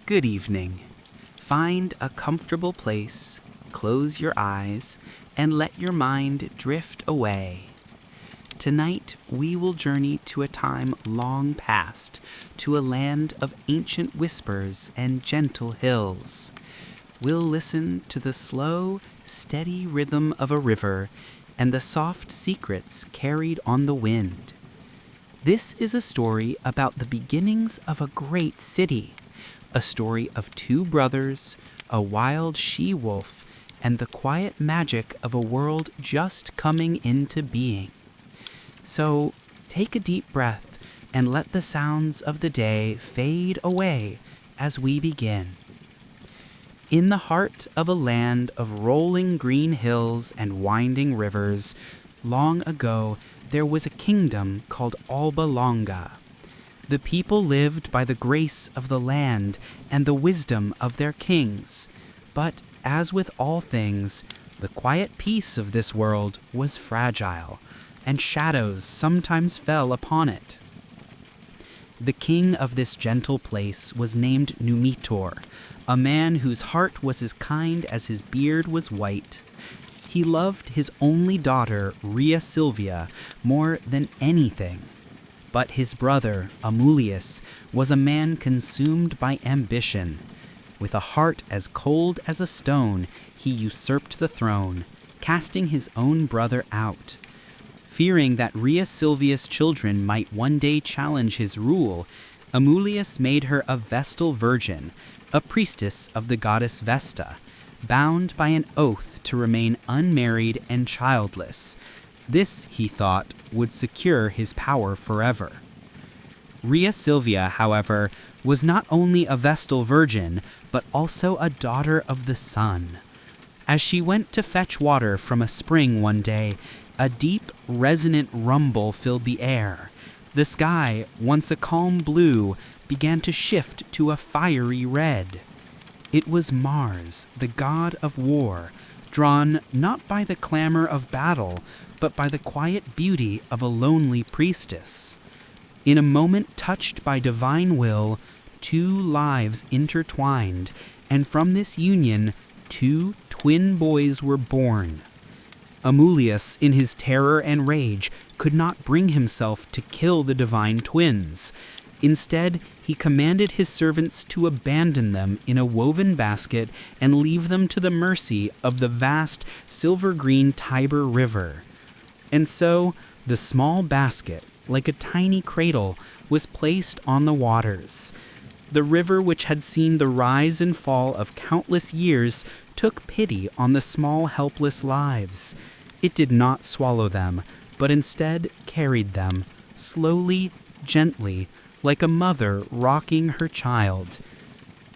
Good evening. Find a comfortable place, close your eyes, and let your mind drift away. Tonight, we will journey to a time long past, to a land of ancient whispers and gentle hills. We'll listen to the slow, steady rhythm of a river and the soft secrets carried on the wind. This is a story about the beginnings of a great city, a story of two brothers, a wild she-wolf, and the quiet magic of a world just coming into being. So take a deep breath and let the sounds of the day fade away as we begin. In the heart of a land of rolling green hills and winding rivers, long ago there was a kingdom called Alba Longa. The people lived by the grace of the land and the wisdom of their kings. But as with all things, the quiet peace of this world was fragile, and shadows sometimes fell upon it. The king of this gentle place was named Numitor, a man whose heart was as kind as his beard was white. He loved his only daughter, Rhea Silvia, more than anything. But his brother, Amulius, was a man consumed by ambition. With a heart as cold as a stone, he usurped the throne, casting his own brother out. Fearing that Rhea Silvia's children might one day challenge his rule, Amulius made her a Vestal virgin, a priestess of the goddess Vesta, bound by an oath to remain unmarried and childless. This, he thought, would secure his power forever. Rhea Silvia, however, was not only a Vestal virgin, but also a daughter of the sun. As she went to fetch water from a spring one day, a deep, resonant rumble filled the air. The sky, once a calm blue, began to shift to a fiery red. It was Mars, the god of war, drawn not by the clamor of battle, but by the quiet beauty of a lonely priestess. In a moment touched by divine will, two lives intertwined, and from this union, two twin boys were born. Amulius, in his terror and rage, could not bring himself to kill the divine twins. Instead, he commanded his servants to abandon them in a woven basket and leave them to the mercy of the vast silver-green Tiber River. And so, the small basket, like a tiny cradle, was placed on the waters. The river, which had seen the rise and fall of countless years, took pity on the small, helpless lives. It did not swallow them, but instead carried them, slowly, gently, like a mother rocking her child.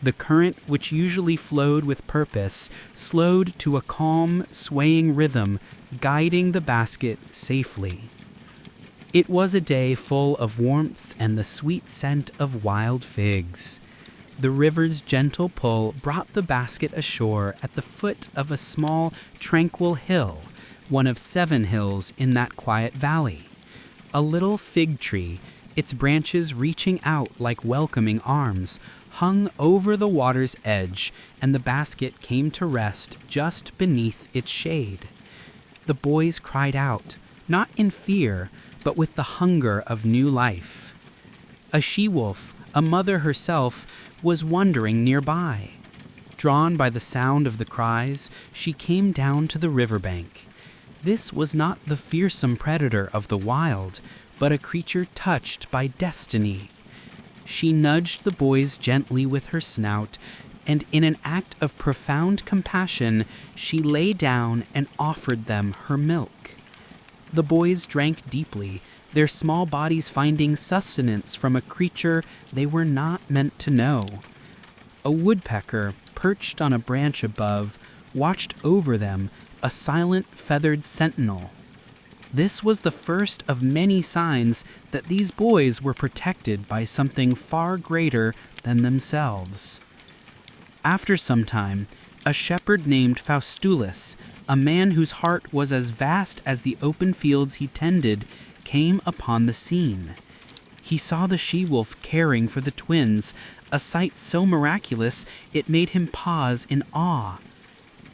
The current, which usually flowed with purpose, slowed to a calm, swaying rhythm, guiding the basket safely. It was a day full of warmth and the sweet scent of wild figs. The river's gentle pull brought the basket ashore at the foot of a small, tranquil hill, one of 7 hills in that quiet valley. A little fig tree, its branches reaching out like welcoming arms, hung over the water's edge, and the basket came to rest just beneath its shade. The boys cried out, not in fear, but with the hunger of new life. A she-wolf, a mother herself, was wandering nearby. Drawn by the sound of the cries, she came down to the riverbank. This was not the fearsome predator of the wild, but a creature touched by destiny. She nudged the boys gently with her snout, and in an act of profound compassion, she lay down and offered them her milk. The boys drank deeply, their small bodies finding sustenance from a creature they were not meant to know. A woodpecker, perched on a branch above, watched over them, a silent feathered sentinel. This was the first of many signs that these boys were protected by something far greater than themselves. After some time, a shepherd named Faustulus, a man whose heart was as vast as the open fields he tended, came upon the scene. He saw the she-wolf caring for the twins, a sight so miraculous it made him pause in awe.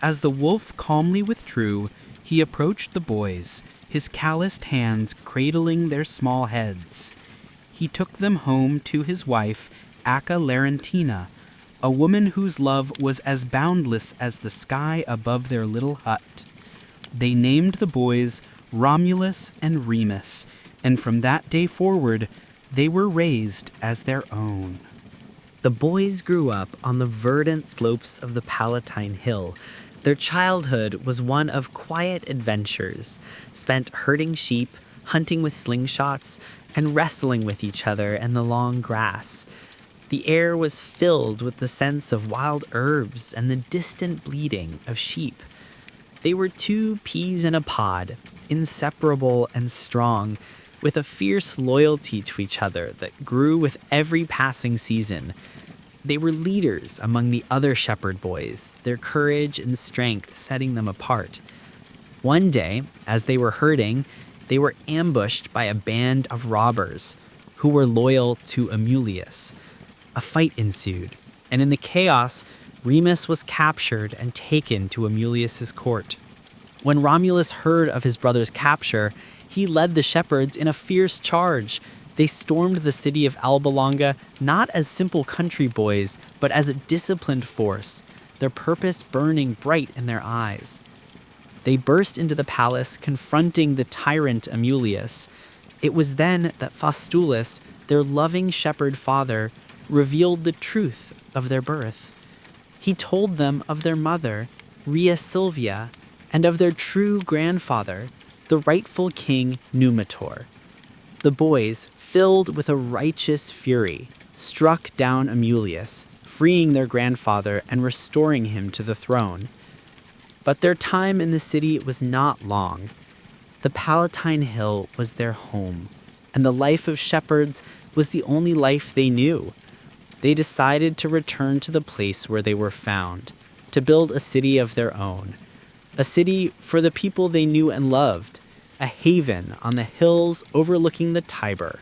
As the wolf calmly withdrew, he approached the boys, his calloused hands cradling their small heads. He took them home to his wife, Acca Larentina, a woman whose love was as boundless as the sky above their little hut. They named the boys Romulus and Remus, and from that day forward, they were raised as their own. The boys grew up on the verdant slopes of the Palatine Hill. Their childhood was one of quiet adventures, spent herding sheep, hunting with slingshots, and wrestling with each other in the long grass. The air was filled with the scents of wild herbs and the distant bleating of sheep. They were two peas in a pod, inseparable and strong, with a fierce loyalty to each other that grew with every passing season. They were leaders among the other shepherd boys, their courage and strength setting them apart. One day, as they were herding, they were ambushed by a band of robbers who were loyal to Amulius. A fight ensued, and in the chaos, Remus was captured and taken to Amulius's court. When Romulus heard of his brother's capture, he led the shepherds in a fierce charge. They stormed the city of Alba Longa not as simple country boys, but as a disciplined force, their purpose burning bright in their eyes. They burst into the palace, confronting the tyrant Amulius. It was then that Faustulus, their loving shepherd father, revealed the truth of their birth. He told them of their mother, Rhea Silvia, and of their true grandfather, the rightful king Numitor. The boys, filled with a righteous fury, struck down Amulius, freeing their grandfather and restoring him to the throne. But their time in the city was not long. The Palatine Hill was their home, and the life of shepherds was the only life they knew. They decided to return to the place where they were found, to build a city of their own, a city for the people they knew and loved, a haven on the hills overlooking the Tiber.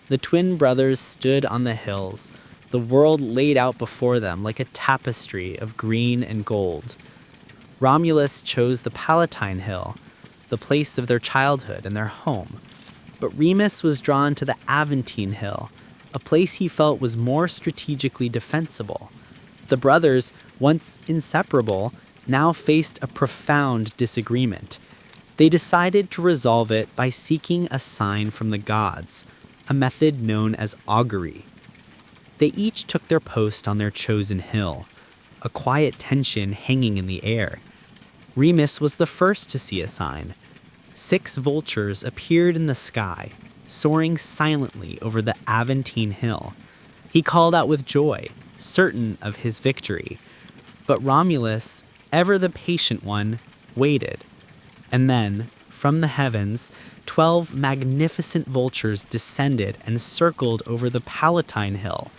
The twin brothers stood on the hills, the world laid out before them like a tapestry of green and gold. Romulus chose the Palatine Hill, the place of their childhood and their home, but Remus was drawn to the Aventine Hill, a place he felt was more strategically defensible. The brothers, once inseparable, now faced a profound disagreement. They decided to resolve it by seeking a sign from the gods, a method known as augury. They each took their post on their chosen hill, a quiet tension hanging in the air. Remus was the first to see a sign. 6 vultures appeared in the sky, soaring silently over the Aventine Hill. He called out with joy, certain of his victory. But Romulus, ever the patient one, waited. And then, from the heavens, 12 magnificent vultures descended and circled over the Palatine Hill,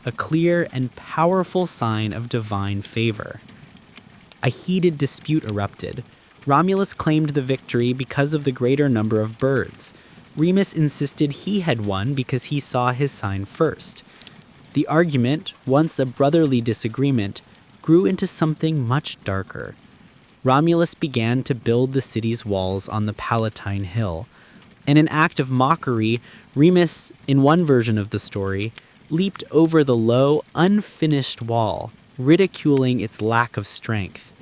a clear and powerful sign of divine favor. A heated dispute erupted. Romulus claimed the victory because of the greater number of birds. Remus insisted he had won because he saw his sign first. The argument, once a brotherly disagreement, grew into something much darker. Romulus began to build the city's walls on the Palatine Hill. In an act of mockery, Remus, in one version of the story, leaped over the low, unfinished wall, ridiculing its lack of strength.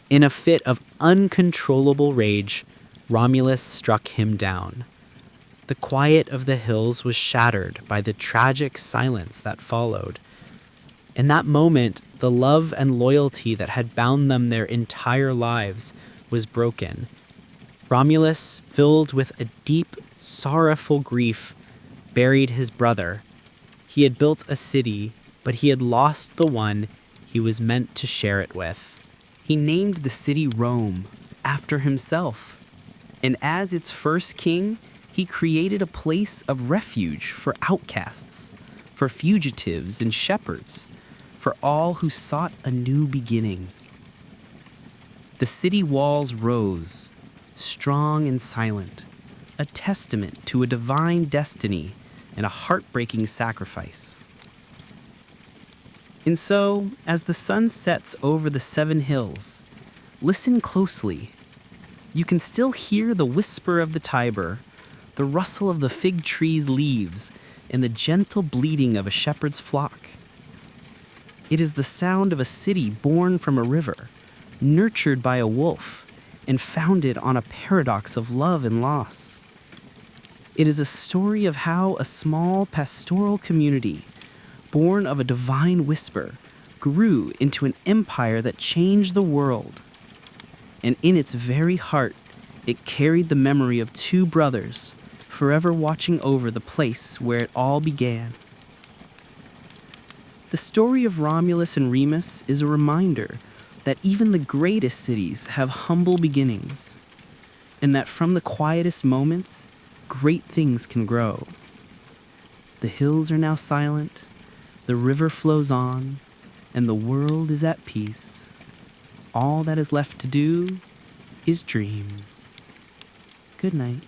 In a fit of uncontrollable rage, Romulus struck him down. The quiet of the hills was shattered by the tragic silence that followed. In that moment, the love and loyalty that had bound them their entire lives was broken. Romulus, filled with a deep, sorrowful grief, buried his brother. He had built a city, but he had lost the one he was meant to share it with. He named the city Rome, after himself. And as its first king, he created a place of refuge for outcasts, for fugitives and shepherds, for all who sought a new beginning. The city walls rose, strong and silent, a testament to a divine destiny and a heartbreaking sacrifice. And so, as the sun sets over the 7 hills, listen closely. You can still hear the whisper of the Tiber, the rustle of the fig tree's leaves, and the gentle bleating of a shepherd's flock. It is the sound of a city born from a river, nurtured by a wolf, and founded on a paradox of love and loss. It is a story of how a small pastoral community, born of a divine whisper, grew into an empire that changed the world. And in its very heart, it carried the memory of 2 brothers, forever watching over the place where it all began. The story of Romulus and Remus is a reminder that even the greatest cities have humble beginnings, and that from the quietest moments, great things can grow. The hills are now silent, the river flows on, and the world is at peace. All that is left to do is dream. Good night.